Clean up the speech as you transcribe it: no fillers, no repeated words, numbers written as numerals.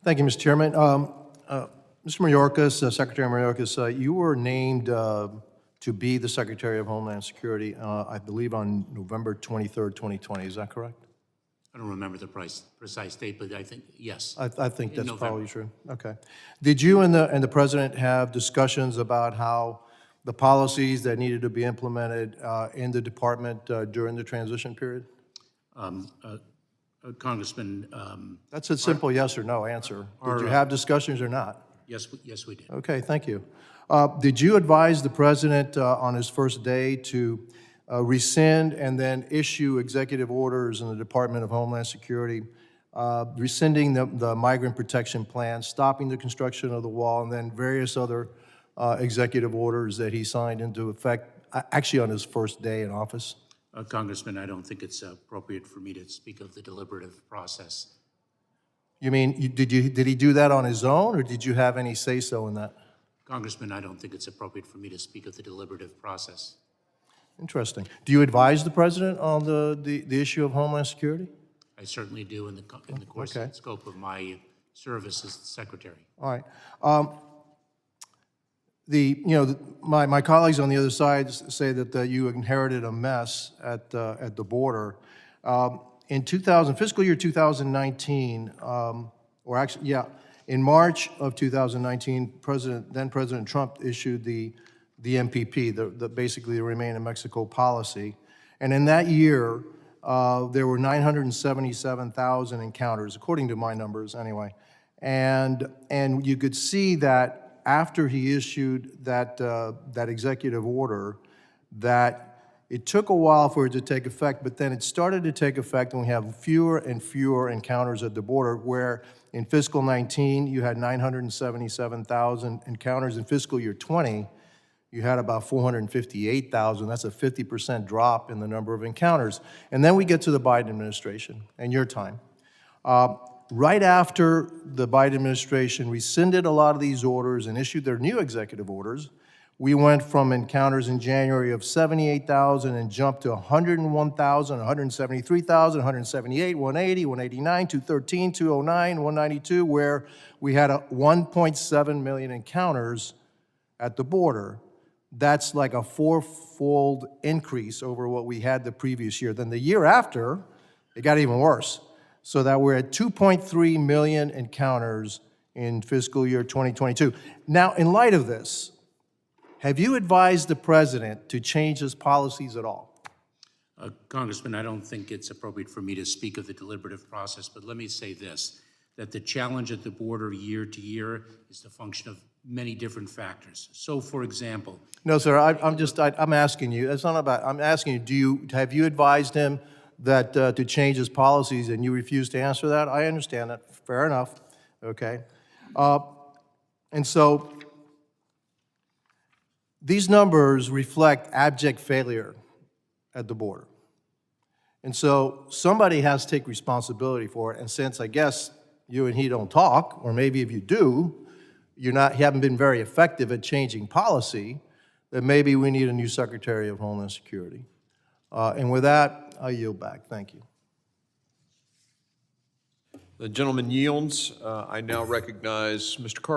Thank you, Mr. Chairman. Mr. Mayorkas, Secretary Mayorkas, you were named to be the Secretary of Homeland Security, I believe on November 23rd, 2020. Is that correct? I don't remember the precise date, but I think, yes. I think that's November. probably true. Okay. Did you and the President have discussions about how the policies that needed to be implemented in the department during the transition period? Congressman, That's a simple yes or no answer. Did you have discussions or not? yes, we did. Okay, thank you. Did you advise the President on his first day to rescind and then issue executive orders in the Department of Homeland Security, rescinding the migrant protection plan, stopping the construction of the wall, and then various other executive orders that he signed into effect, actually on his first day in office? Congressman, I don't think it's appropriate for me to speak of the deliberative process. You mean, did he do that on his own, or did you have any say-so in that? Congressman, I don't think it's appropriate for me to speak of the deliberative process. Interesting. Do you advise the President on the issue of Homeland Security? I certainly do in the course and scope of my service as Secretary. All right. My colleagues on the other side say that you inherited a mess at the border. In fiscal year 2019, or actually, yeah, in March of 2019, then President Trump issued the MPP, basically the Remain in Mexico policy. And in that year, there were 977,000 encounters, according to my numbers anyway. And you could see that after he issued that executive order, that it took a while for it to take effect, but then it started to take effect, and we have fewer and fewer encounters at the border, where in fiscal 19, you had 977,000 encounters. In fiscal year 20, you had about 458,000. That's a 50% drop in the number of encounters. And then we get to the Biden administration and your time. Right after the Biden administration rescinded a lot of these orders and issued their new executive orders, we went from encounters in January of 78,000 and jumped to 101,000, 173,000, 178, 180, 189, 213, 209, 192, where we had 1.7 million encounters at the border. That's like a fourfold increase over what we had the previous year. Then the year after, it got even worse, so that we're at 2.3 million encounters in fiscal year 2022. Now, in light of this, have you advised the President to change his policies at all? Congressman, I don't think it's appropriate for me to speak of the deliberative process, but let me say this, that the challenge at the border year to year is the function of many different factors. So, for example— No, sir, I'm asking you, it's not about, I'm asking you, have you advised him that to change his policies, and you refuse to answer that? I understand that, fair enough, okay? And so, these numbers reflect abject failure at the border. And so somebody has to take responsibility for it, and since I guess you and he don't talk, or maybe if you do, you haven't been very effective at changing policy, then maybe we need a new Secretary of Homeland Security. And with that, I yield back. Thank you. The gentleman yields. I now recognize Mr. Carter.